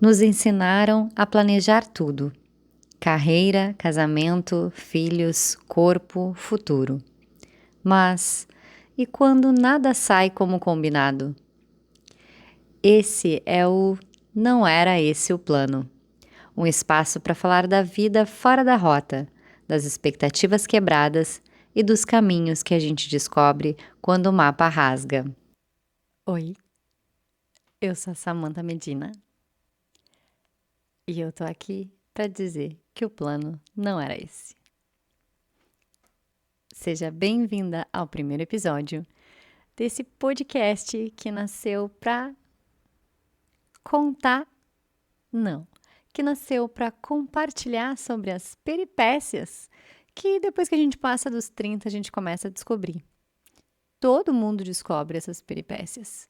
Nos ensinaram a planejar tudo: carreira, casamento, filhos, corpo, futuro. Mas e quando nada sai como combinado? Esse é o Não Era Esse o Plano. Um espaço para falar da vida fora da rota, das expectativas quebradas e dos caminhos que a gente descobre quando o mapa rasga. Oi, eu sou a Samantha Medina e eu tô aqui para dizer que o plano não era esse. Seja bem-vinda ao primeiro episódio desse podcast que nasceu para contar, não, que nasceu para compartilhar sobre as peripécias que depois que a gente passa dos 30 a gente começa a descobrir. Todo mundo descobre essas peripécias.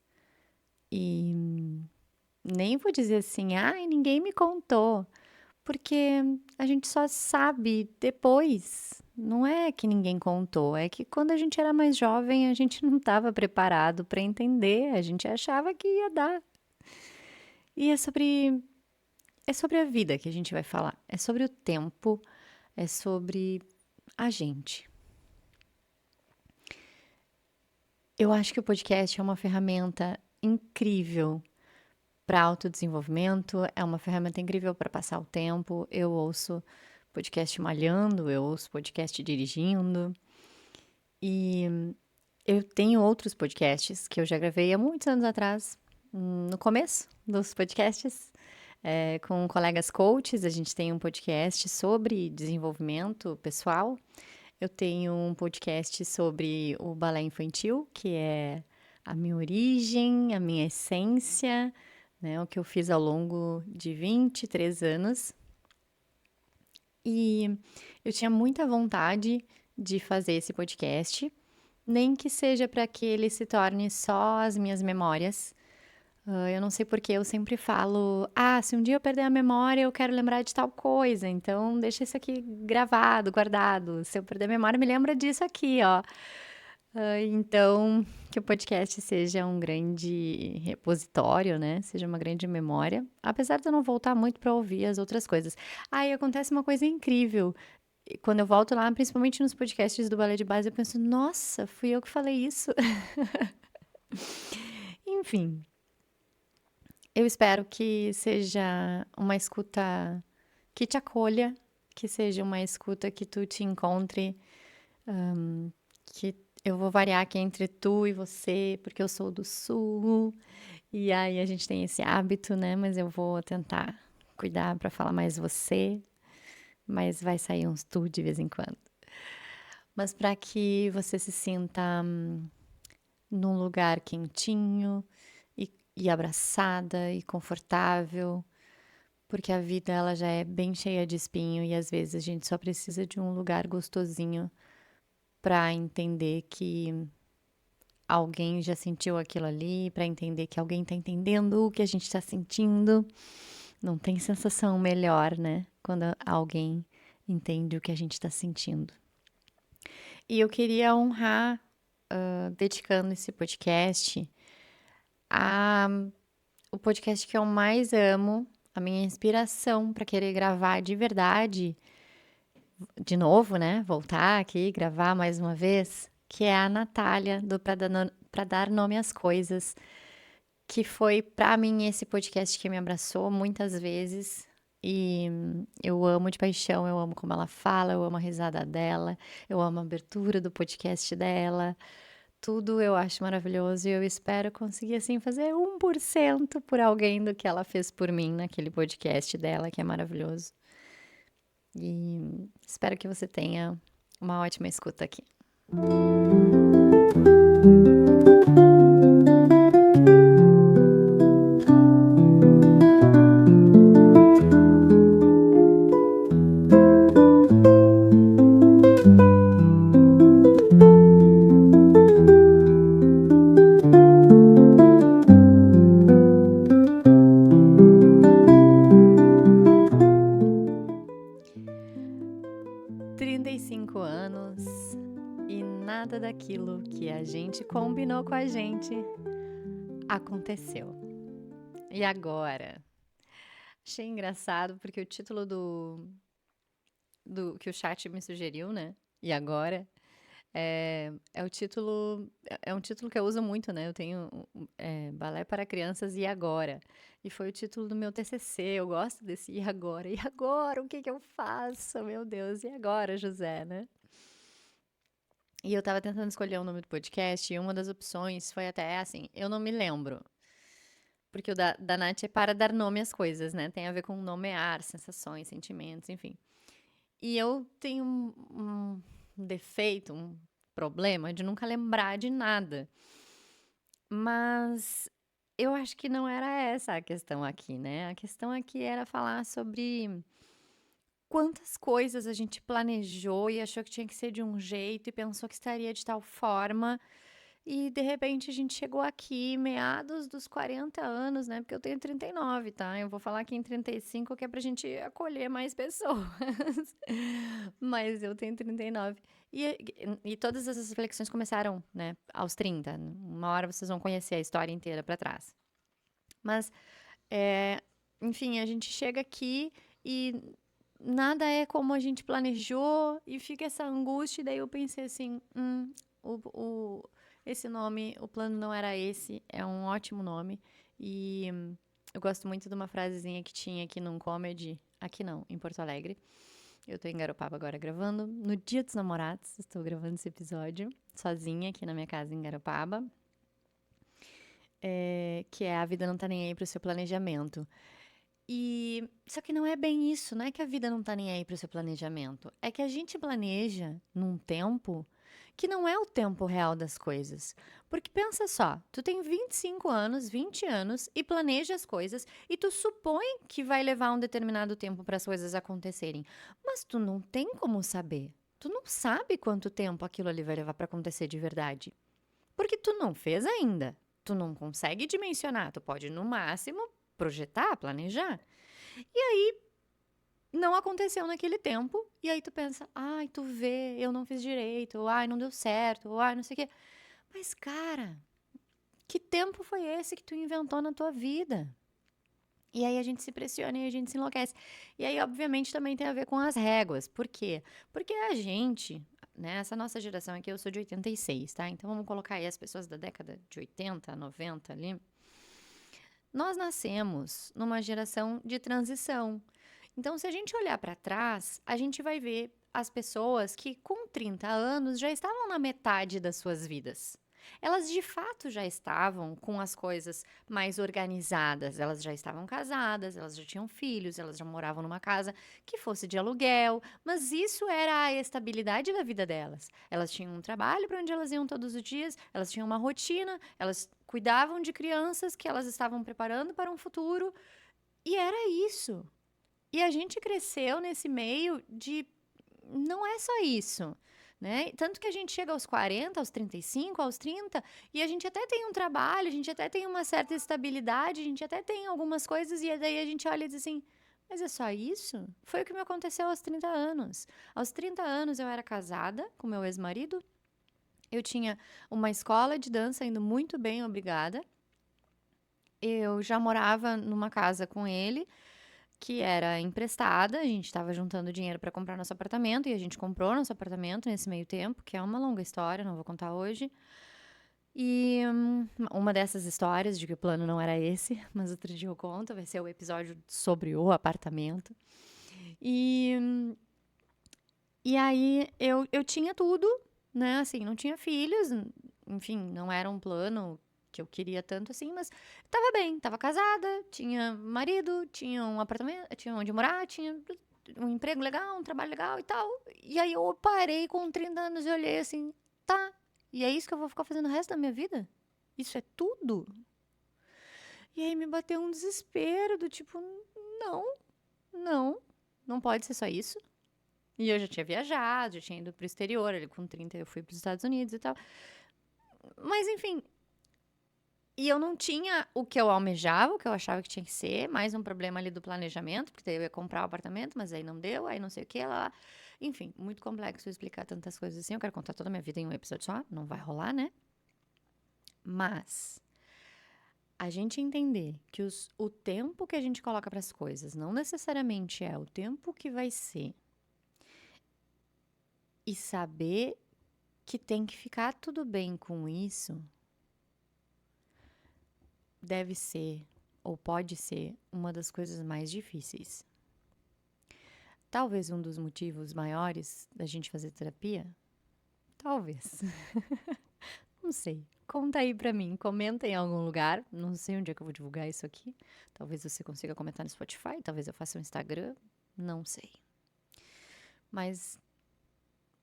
E nem vou dizer assim, ai, ninguém me contou, porque a gente só sabe depois. Não é que ninguém contou, é que quando a gente era mais jovem a gente não estava preparado para entender, a gente achava que ia dar. E é sobre a vida que a gente vai falar, é sobre o tempo, é sobre a gente. Eu acho que o podcast é uma ferramenta incrível para autodesenvolvimento, é uma ferramenta incrível para passar o tempo. Eu ouço podcast malhando, eu ouço podcast dirigindo. E eu tenho outros podcasts que eu já gravei há muitos anos atrás, no começo dos podcasts, com colegas coaches. A gente tem um podcast sobre desenvolvimento pessoal. Eu tenho um podcast sobre o balé infantil, que é a minha origem, a minha essência, né, o que eu fiz ao longo de 23 anos. E eu tinha muita vontade de fazer esse podcast, nem que seja para que ele se torne só as minhas memórias. Eu não sei porque eu sempre falo, se um dia eu perder a memória, eu quero lembrar de tal coisa, então deixa isso aqui gravado, guardado. Se eu perder a memória, me lembra disso aqui, ó. Então, que o podcast seja um grande repositório, né? Seja uma grande memória, apesar de eu não voltar muito para ouvir as outras coisas. E acontece uma coisa incrível. Quando eu volto lá, principalmente nos podcasts do Balé de Base, eu penso, nossa, fui eu que falei isso. Enfim, eu espero que seja uma escuta que te acolha, que seja uma escuta que tu te encontre, que eu vou variar aqui entre tu e você, porque eu sou do Sul, e aí a gente tem esse hábito, né? Mas eu vou tentar cuidar para falar mais você, mas vai sair uns tu de vez em quando. Mas para que você se sinta num lugar quentinho e abraçada e confortável, porque a vida ela já é bem cheia de espinho e às vezes a gente só precisa de um lugar gostosinho para entender que alguém já sentiu aquilo ali, para entender que alguém está entendendo o que a gente está sentindo. Não tem sensação melhor, né? Quando alguém entende o que a gente está sentindo. E eu queria honrar, dedicando esse podcast a o podcast que eu mais amo, a minha inspiração para querer gravar de verdade, de novo, né? Voltar aqui, gravar mais uma vez, que é a Natália, do Pra Dar Nome às Coisas, que foi para mim esse podcast que me abraçou muitas vezes. E eu amo de paixão, eu amo como ela fala, eu amo a risada dela, eu amo a abertura do podcast dela. Tudo eu acho maravilhoso e eu espero conseguir, assim, fazer 1% por alguém do que ela fez por mim naquele podcast dela, que é maravilhoso. E espero que você tenha uma ótima escuta aqui. 35 anos e nada daquilo que a gente combinou com a gente aconteceu. E agora? Achei engraçado porque o título do que o chat me sugeriu, né? E agora é o título, é um título que eu uso muito, né? Eu tenho Balé para Crianças e Agora. E foi o título do meu TCC. Eu gosto desse e agora? E agora? O que que eu faço? Meu Deus, e agora, José, né? E eu tava tentando escolher o nome do podcast e uma das opções foi até assim, eu não me lembro. Porque o da Nath é para dar nome às coisas, né? Tem a ver com nomear sensações, sentimentos, enfim. E eu tenho um defeito, um problema de nunca lembrar de nada. Mas eu acho que não era essa a questão aqui, né? A questão aqui era falar sobre quantas coisas a gente planejou e achou que tinha que ser de um jeito e pensou que estaria de tal forma. E de repente a gente chegou aqui, meados dos 40 anos, né? Porque eu tenho 39, tá? Eu vou falar aqui em 35, que é pra gente acolher mais pessoas. Mas eu tenho 39. E todas essas reflexões começaram, né, aos 30. Uma hora vocês vão conhecer a história inteira pra trás. Mas, é, enfim, a gente chega aqui e nada é como a gente planejou e fica essa angústia. E daí eu pensei assim: o, o, esse nome, o plano não era esse, é um ótimo nome. E eu gosto muito de uma frasezinha que tinha aqui num comedy, aqui não, em Porto Alegre. Eu tô em Garopaba agora gravando. No Dia dos Namorados, estou gravando esse episódio, sozinha aqui na minha casa em Garopaba. Que é a vida não tá nem aí pro seu planejamento. E só que não é bem isso, não é que a vida não tá nem aí pro seu planejamento. É que a gente planeja num tempo que não é o tempo real das coisas. Porque pensa só, tu tem 25 anos, 20 anos e planeja as coisas e tu supõe que vai levar um determinado tempo para as coisas acontecerem, mas tu não tem como saber. Tu não sabe quanto tempo aquilo ali vai levar para acontecer de verdade. Porque tu não fez ainda. Tu não consegue dimensionar, tu pode no máximo projetar, planejar. Não aconteceu naquele tempo, e aí tu pensa, ai, tu vê, eu não fiz direito, ou ai, não deu certo, ou ai, não sei o quê. Mas, cara, que tempo foi esse que tu inventou na tua vida? E aí a gente se pressiona e a gente se enlouquece. E aí, obviamente, também tem a ver com as réguas. Por quê? Porque a gente, né, essa nossa geração aqui, eu sou de 86, tá? Então vamos colocar aí as pessoas da década de 80, 90 ali. Nós nascemos numa geração de transição. Então, se a gente olhar para trás, a gente vai ver as pessoas que com 30 anos já estavam na metade das suas vidas. Elas de fato já estavam com as coisas mais organizadas, elas já estavam casadas, elas já tinham filhos, elas já moravam numa casa que fosse de aluguel, mas isso era a estabilidade da vida delas. Elas tinham um trabalho para onde elas iam todos os dias, elas tinham uma rotina, elas cuidavam de crianças que elas estavam preparando para um futuro, e era isso. E a gente cresceu nesse meio de não é só isso, né? Tanto que a gente chega aos 40, aos 35, aos 30, e a gente até tem um trabalho, a gente até tem uma certa estabilidade, a gente até tem algumas coisas, e daí a gente olha e diz assim: mas é só isso? Foi o que me aconteceu aos 30 anos. Aos 30 anos eu era casada com meu ex-marido, eu tinha uma escola de dança indo muito bem, obrigada. Eu já morava numa casa com ele, que era emprestada, a gente estava juntando dinheiro para comprar nosso apartamento e a gente comprou nosso apartamento nesse meio tempo, que é uma longa história, não vou contar hoje. E uma dessas histórias de que o plano não era esse, mas outro dia eu conto, vai ser o episódio sobre o apartamento. E, e aí eu tinha tudo, né? Assim, não tinha filhos, enfim, não era um plano que eu queria tanto assim, mas tava bem, tava casada, tinha marido, tinha um apartamento, tinha onde morar, tinha um emprego legal, um trabalho legal e tal. E aí eu parei com 30 anos e olhei assim, tá, e é isso que eu vou ficar fazendo o resto da minha vida? Isso é tudo? E aí me bateu um desespero do tipo, não, não, não pode ser só isso. E eu já tinha viajado, já tinha ido pro exterior, ali com 30 eu fui pros Estados Unidos e tal. Mas enfim, e eu não tinha o que eu almejava, o que eu achava que tinha que ser, mais um problema ali do planejamento, porque daí eu ia comprar o apartamento, mas aí não deu, aí não sei o que, lá. Enfim, muito complexo explicar tantas coisas assim. Eu quero contar toda a minha vida em um episódio só, não vai rolar, né? Mas A gente entender que o tempo que a gente coloca para as coisas não necessariamente é o tempo que vai ser, e saber que tem que ficar tudo bem com isso, deve ser ou pode ser uma das coisas mais difíceis. Talvez um dos motivos maiores da gente fazer terapia? Talvez. Não sei. Conta aí pra mim, comenta em algum lugar. Não sei onde é que eu vou divulgar isso aqui. Talvez você consiga comentar no Spotify, talvez eu faça um Instagram, não sei. Mas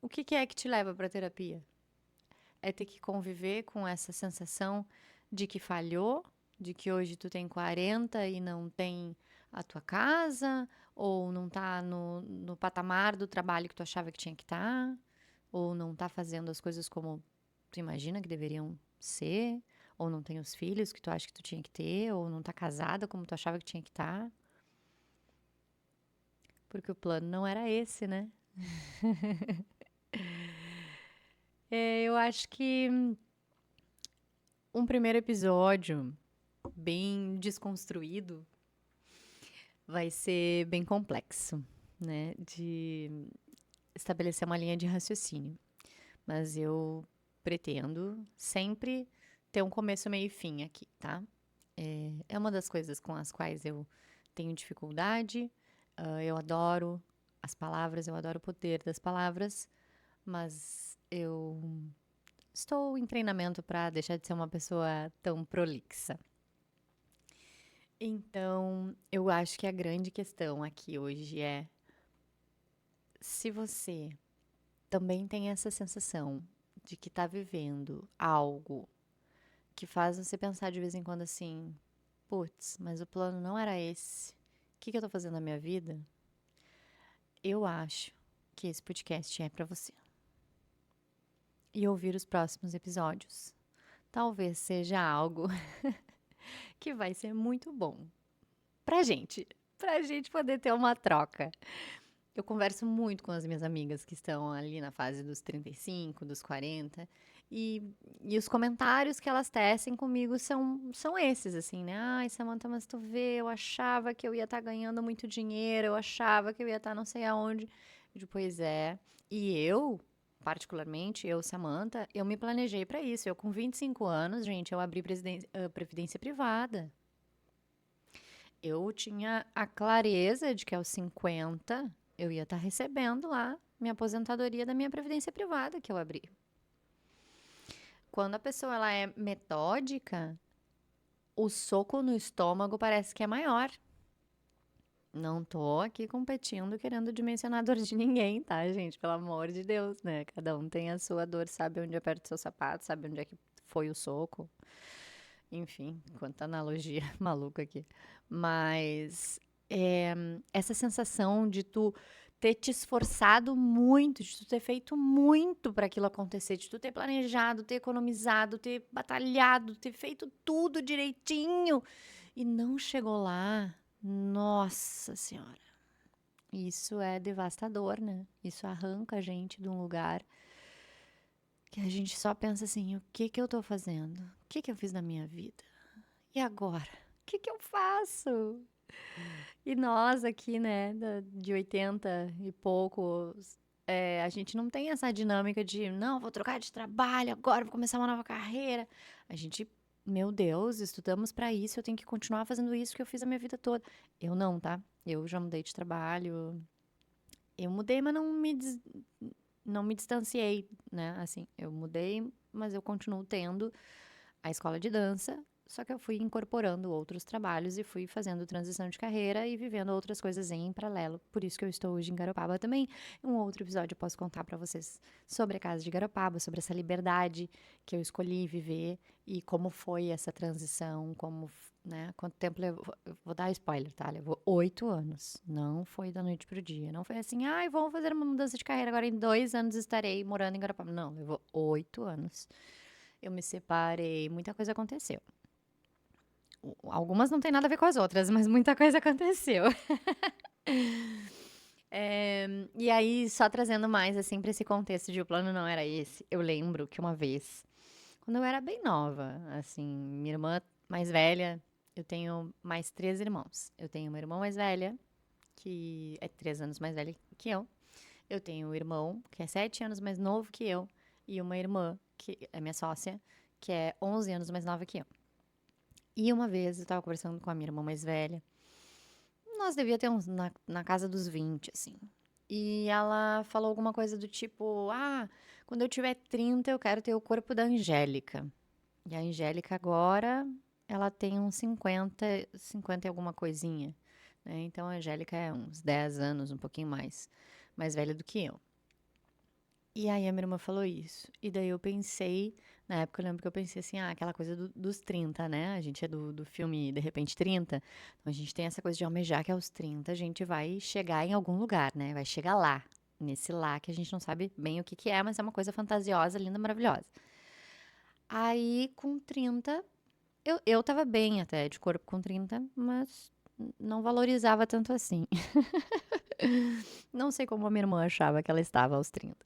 o que é que te leva pra terapia? É ter que conviver com essa sensação de que falhou, de que hoje tu tem 40 e não tem a tua casa, ou não tá no patamar do trabalho que tu achava que tinha que estar, ou não tá fazendo as coisas como tu imagina que deveriam ser, ou não tem os filhos que tu acha que tu tinha que ter, ou não tá casada como tu achava que tinha que estar. Porque o plano não era esse, né? Eu acho que um primeiro episódio bem desconstruído vai ser bem complexo, né? De estabelecer uma linha de raciocínio. Mas eu pretendo sempre ter um começo, meio e fim aqui, tá? É uma das coisas com as quais eu tenho dificuldade. Eu adoro as palavras, eu adoro o poder das palavras, mas eu estou em treinamento para deixar de ser uma pessoa tão prolixa. Então, eu acho que a grande questão aqui hoje é se você também tem essa sensação de que está vivendo algo que faz você pensar de vez em quando assim, putz, mas o plano não era esse. O que eu tô fazendo na minha vida? Eu acho que esse podcast é para você. E ouvir os próximos episódios. Talvez seja algo que vai ser muito bom pra gente poder ter uma troca. Eu converso muito com as minhas amigas que estão ali na fase dos 35, dos 40, e, e os comentários que elas tecem comigo são esses, assim, né? Ai, Samantha, mas tu vê, eu achava que eu ia estar ganhando muito dinheiro, eu achava que eu ia estar não sei aonde. Eu digo, pois é. E eu, particularmente, eu, Samantha, eu me planejei para isso. Eu, com 25 anos, gente, eu abri previdência privada. Eu tinha a clareza de que aos 50 eu ia estar recebendo lá minha aposentadoria da minha previdência privada que eu abri. Quando a pessoa ela é metódica, o soco no estômago parece que é maior. Não tô aqui competindo, querendo dimensionar a dor de ninguém, tá, gente? Pelo amor de Deus, né? Cada um tem a sua dor, sabe onde aperta o seu sapato, sabe onde é que foi o soco. Enfim, quanta analogia maluca aqui. Mas essa sensação de tu ter te esforçado muito, de tu ter feito muito para aquilo acontecer, de tu ter planejado, ter economizado, ter batalhado, ter feito tudo direitinho e não chegou lá. Nossa Senhora, isso é devastador, né? Isso arranca a gente de um lugar que a gente só pensa assim: o que que eu tô fazendo? O que que eu fiz na minha vida? E agora? O que que eu faço? E nós aqui, né, de 80 e poucos, a gente não tem essa dinâmica de, não, vou trocar de trabalho agora, vou começar uma nova carreira. A gente, meu Deus, estudamos para isso, eu tenho que continuar fazendo isso que eu fiz a minha vida toda. Eu não, tá? Eu já mudei de trabalho. Eu mudei, mas não me distanciei, né? Assim, eu mudei, mas eu continuo tendo a escola de dança, só que eu fui incorporando outros trabalhos e fui fazendo transição de carreira e vivendo outras coisas em paralelo. Por isso que eu estou hoje em Garopaba também. Em um outro episódio eu posso contar para vocês sobre a casa de Garopaba, sobre essa liberdade que eu escolhi viver e como foi essa transição, como, né, quanto tempo levou. Eu vou dar spoiler, tá? Levou 8 anos. Não foi da noite pro dia. Não foi assim, ai, vamos fazer uma mudança de carreira, agora em 2 anos estarei morando em Garopaba. Não, levou 8 anos. Eu me separei, muita coisa aconteceu. Algumas não tem nada a ver com as outras, mas muita coisa aconteceu. E aí, só trazendo mais, assim, pra esse contexto de o plano não era esse, eu lembro que uma vez, quando eu era bem nova, assim, minha irmã mais velha, eu tenho mais 3 irmãos. Eu tenho uma irmã mais velha, que é 3 anos mais velha que eu. Eu tenho um irmão, que é 7 anos mais novo que eu. E uma irmã, que é minha sócia, que é 11 anos mais nova que eu. E uma vez eu tava conversando com a minha irmã mais velha. Nós devia ter uns na casa dos 20, assim. E ela falou alguma coisa do tipo: Ah, quando eu tiver 30, eu quero ter o corpo da Angélica. E a Angélica agora, ela tem uns 50 e alguma coisinha, né? Então a Angélica é uns 10 anos, um pouquinho mais velha do que eu. E aí a minha irmã falou isso. E daí eu pensei, na época eu lembro que eu pensei assim, aquela coisa dos 30, né? A gente é do filme De Repente 30. Então a gente tem essa coisa de almejar que aos 30 a gente vai chegar em algum lugar, né? Vai chegar lá. Nesse lá que a gente não sabe bem o que que é, mas é uma coisa fantasiosa, linda, maravilhosa. Aí com 30, eu tava bem até de corpo com 30, mas não valorizava tanto assim. Não sei como a minha irmã achava que ela estava aos 30.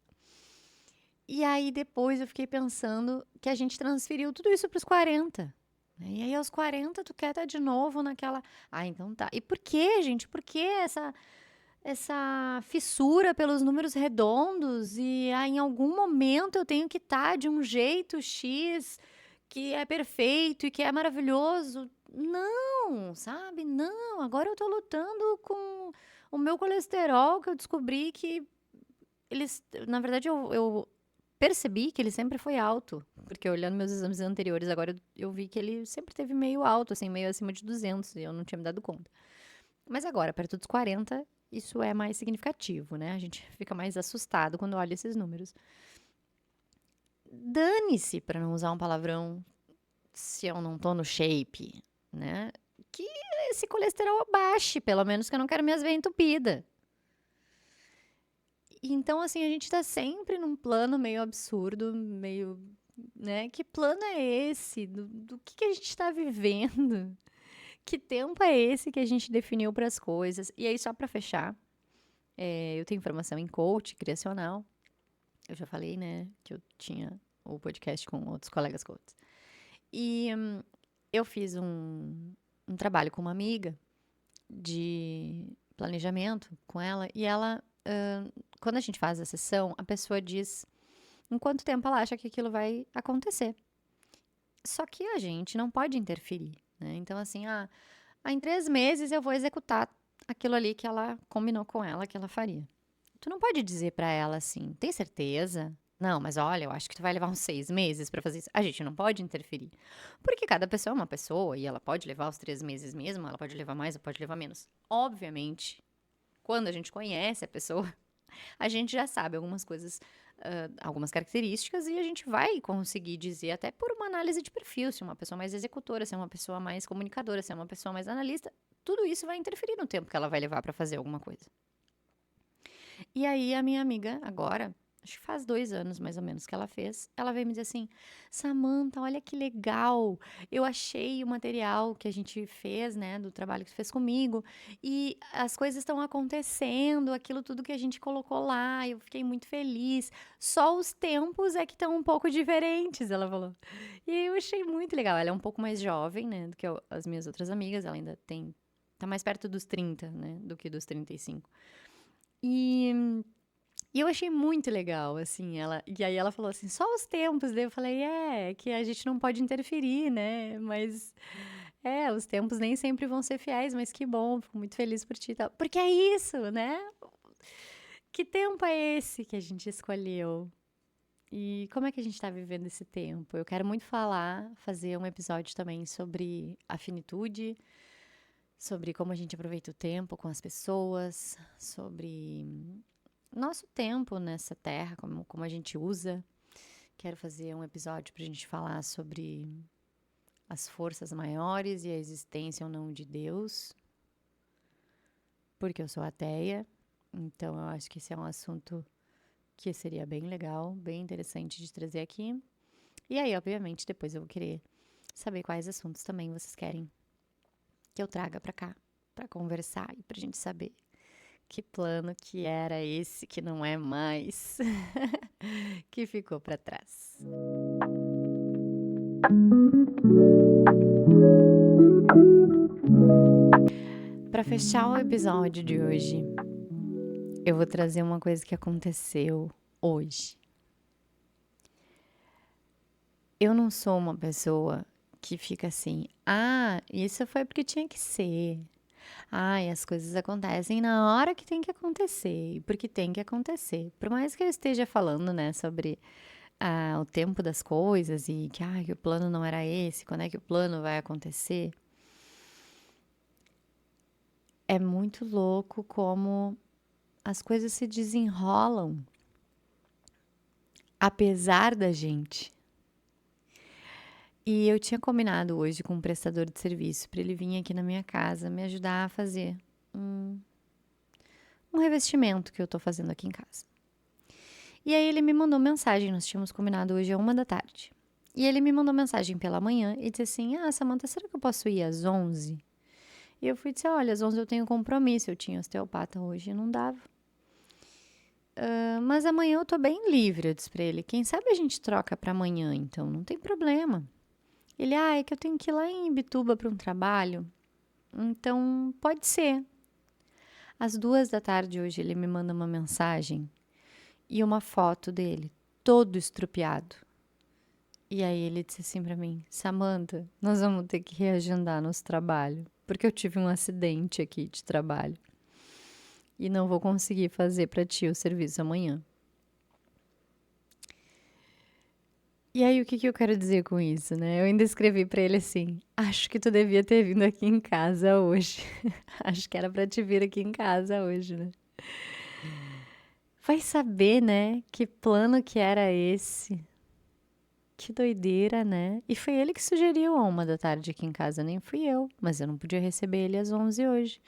E aí depois eu fiquei pensando que a gente transferiu tudo isso para os 40. Né? E aí aos 40 tu quer estar de novo naquela. Ah, então tá. E por que, gente? Por que essa fissura pelos números redondos? E em algum momento eu tenho que estar de um jeito X que é perfeito e que é maravilhoso. Não, sabe? Não. Agora eu tô lutando com o meu colesterol que eu descobri que eles. Na verdade, eu percebi que ele sempre foi alto, porque olhando meus exames anteriores, agora eu vi que ele sempre teve meio alto, assim, meio acima de 200, e eu não tinha me dado conta. Mas agora, perto dos 40, isso é mais significativo, né? A gente fica mais assustado quando olha esses números. Dane-se, para não usar um palavrão, se eu não tô no shape, né? Que esse colesterol abaixe, pelo menos que eu não quero minhas veias entupidas. Então, assim, a gente tá sempre num plano meio absurdo, meio, né? Que plano é esse? Do que a gente tá vivendo? Que tempo é esse que a gente definiu para as coisas? E aí, só para fechar, eu tenho formação em coach criacional. Eu já falei, né, que eu tinha o podcast com outros colegas coaches. E eu fiz um trabalho com uma amiga de planejamento com ela, e ela, quando a gente faz a sessão, a pessoa diz em quanto tempo ela acha que aquilo vai acontecer. Só que a gente não pode interferir, né? Então, assim, em 3 meses eu vou executar aquilo ali que ela combinou com ela que ela faria. Tu não pode dizer pra ela assim, tem certeza? Não, mas olha, eu acho que tu vai levar uns 6 meses pra fazer isso. A gente não pode interferir. Porque cada pessoa é uma pessoa e ela pode levar os 3 meses mesmo, ela pode levar mais ou pode levar menos. Obviamente, quando a gente conhece a pessoa, a gente já sabe algumas coisas, algumas características, e a gente vai conseguir dizer, até por uma análise de perfil, se é uma pessoa mais executora, se é uma pessoa mais comunicadora, se é uma pessoa mais analista, tudo isso vai interferir no tempo que ela vai levar para fazer alguma coisa. E aí a minha amiga, agora, acho que faz 2 anos mais ou menos que ela fez, ela veio me dizer assim: Samantha, olha que legal, eu achei o material que a gente fez, né, do trabalho que tu fez comigo, e as coisas estão acontecendo, aquilo tudo que a gente colocou lá, eu fiquei muito feliz. Só os tempos é que estão um pouco diferentes, ela falou. E eu achei muito legal. Ela é um pouco mais jovem, né, do que as minhas outras amigas, ela ainda tá mais perto dos 30, né, do que dos 35. E eu achei muito legal, assim, e aí ela falou assim, só os tempos, daí eu falei, que a gente não pode interferir, né, mas, os tempos nem sempre vão ser fiéis, mas que bom, fico muito feliz por ti e tal, porque é isso, né, que tempo é esse que a gente escolheu? E como é que a gente tá vivendo esse tempo? Eu quero muito fazer um episódio também sobre a finitude, sobre como a gente aproveita o tempo com as pessoas, sobre nosso tempo nessa terra, como a gente usa. Quero fazer um episódio para a gente falar sobre as forças maiores e a existência ou não de Deus, porque eu sou ateia, então eu acho que esse é um assunto que seria bem legal, bem interessante de trazer aqui. E aí, obviamente, depois eu vou querer saber quais assuntos também vocês querem que eu traga para cá, para conversar e para a gente saber que plano que era esse que não é mais, que ficou para trás. Para fechar o episódio de hoje, eu vou trazer uma coisa que aconteceu hoje. Eu não sou uma pessoa que fica assim, isso foi porque tinha que ser. E as coisas acontecem na hora que tem que acontecer, porque tem que acontecer. Por mais que eu esteja falando, né, sobre o tempo das coisas e que o plano não era esse, quando é que o plano vai acontecer. É muito louco como as coisas se desenrolam apesar da gente. E eu tinha combinado hoje com um prestador de serviço para ele vir aqui na minha casa me ajudar a fazer um revestimento que eu tô fazendo aqui em casa. E aí ele me mandou mensagem, nós tínhamos combinado hoje às 1h da tarde. E ele me mandou mensagem pela manhã e disse assim, Samantha, será que eu posso ir às 11? E eu fui dizer, olha, às 11 eu tenho compromisso, eu tinha osteopata hoje e não dava. Mas amanhã eu tô bem livre, eu disse pra ele, quem sabe a gente troca pra amanhã, então, não tem problema. Ele, é que eu tenho que ir lá em Ibituba para um trabalho, então pode ser. Às 2h da tarde hoje ele me manda uma mensagem e uma foto dele, todo estrupiado. E aí ele disse assim pra mim, Samantha, nós vamos ter que reagendar nosso trabalho, porque eu tive um acidente aqui de trabalho e não vou conseguir fazer pra ti o serviço amanhã. E aí, o que eu quero dizer com isso, né? Eu ainda escrevi pra ele assim, acho que tu devia ter vindo aqui em casa hoje. Acho que era pra te vir aqui em casa hoje, né? Vai saber, né? Que plano que era esse? Que doideira, né? E foi ele que sugeriu a 1h da tarde aqui em casa, nem fui eu. Mas eu não podia receber ele às 11 hoje.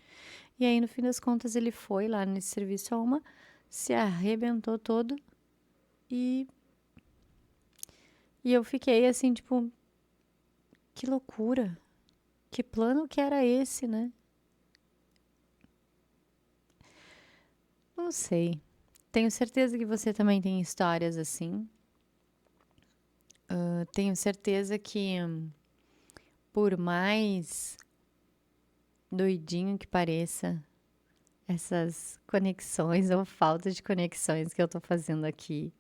E aí, no fim das contas, ele foi lá nesse serviço a 1, se arrebentou todo e eu fiquei assim, tipo, que loucura. Que plano que era esse, né? Não sei. Tenho certeza que você também tem histórias assim. Tenho certeza que, por mais doidinho que pareça, essas conexões ou falta de conexões que eu tô fazendo aqui,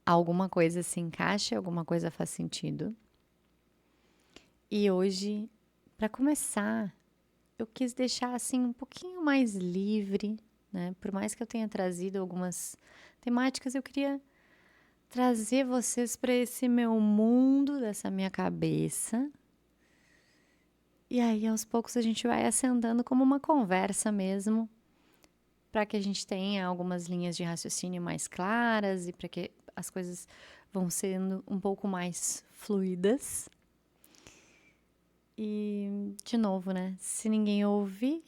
alguma coisa se encaixa, alguma coisa faz sentido. E hoje, para começar, eu quis deixar assim um pouquinho mais livre, né? Por mais que eu tenha trazido algumas temáticas, eu queria trazer vocês para esse meu mundo, dessa minha cabeça. E aí, aos poucos, a gente vai assentando como uma conversa mesmo, para que a gente tenha algumas linhas de raciocínio mais claras e para que as coisas vão sendo um pouco mais fluidas. E, de novo, né? Se ninguém ouvir,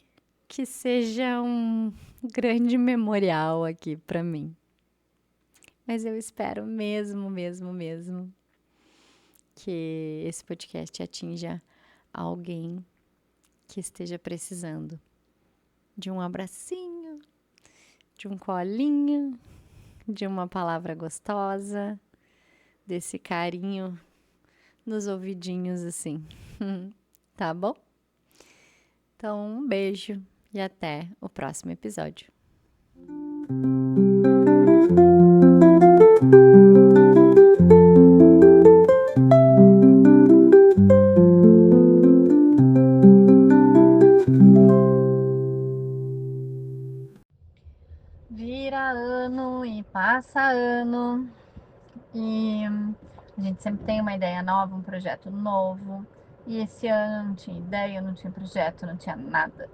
que seja um grande memorial aqui para mim. Mas eu espero mesmo, mesmo, mesmo que esse podcast atinja alguém que esteja precisando de um abracinho, de um colinho, de uma palavra gostosa, desse carinho nos ouvidinhos assim. Tá bom? Então, um beijo e até o próximo episódio. Vira ano e passa ano e a gente sempre tem uma ideia nova, um projeto novo. E esse ano eu não tinha ideia, eu não tinha projeto, não tinha nada.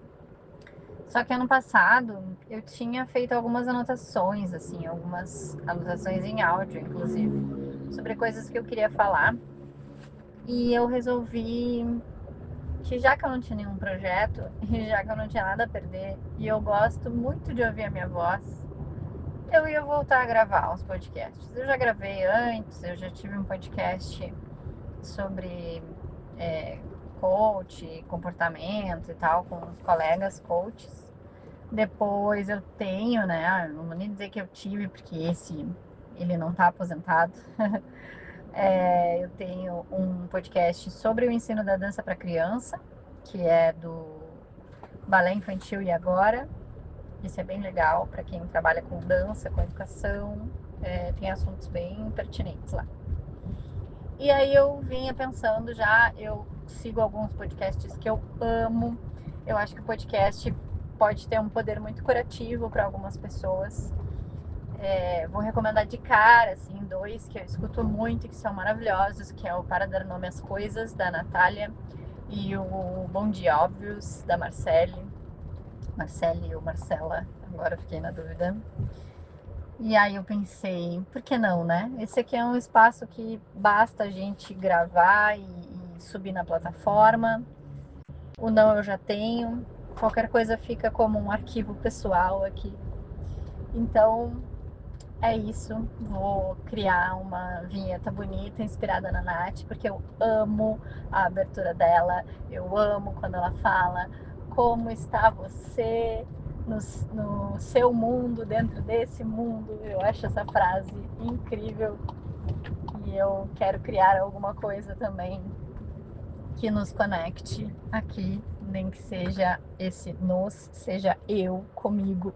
Só que ano passado eu tinha feito algumas anotações, assim, algumas anotações em áudio, inclusive, sobre coisas que eu queria falar. E eu resolvi que já que eu não tinha nenhum projeto, e já que eu não tinha nada a perder, e eu gosto muito de ouvir a minha voz, eu ia voltar a gravar os podcasts. Eu já gravei antes, eu já tive um podcast sobre coach, comportamento e tal, com os colegas coaches. Depois eu tenho, né? Não vou nem dizer que eu tive, porque ele não tá aposentado. Eu tenho um podcast sobre o ensino da dança para criança, que é do Balé Infantil e Agora. Isso é bem legal para quem trabalha com dança, com educação. Tem assuntos bem pertinentes lá. E aí eu vinha pensando já, eu sigo alguns podcasts que eu amo. Eu acho que o podcast pode ter um poder muito curativo para algumas pessoas. Vou recomendar de cara, assim, dois que eu escuto muito e que são maravilhosos, que é o Para Dar Nome às Coisas, da Natália, e o Bom Dia Óbvios, da Marcele. Marcele ou Marcela, agora fiquei na dúvida. E aí eu pensei, por que não, né? Esse aqui é um espaço que basta a gente gravar e subir na plataforma. O não eu já tenho. Qualquer coisa fica como um arquivo pessoal aqui. Então é isso. Vou criar uma vinheta bonita inspirada na Nath, porque eu amo a abertura dela. Eu amo quando ela fala como está você no seu mundo, dentro desse mundo. Eu acho essa frase incrível e eu quero criar alguma coisa também que nos conecte aqui, nem que seja esse nos, seja eu comigo.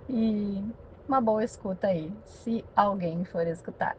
E uma boa escuta aí, se alguém for escutar.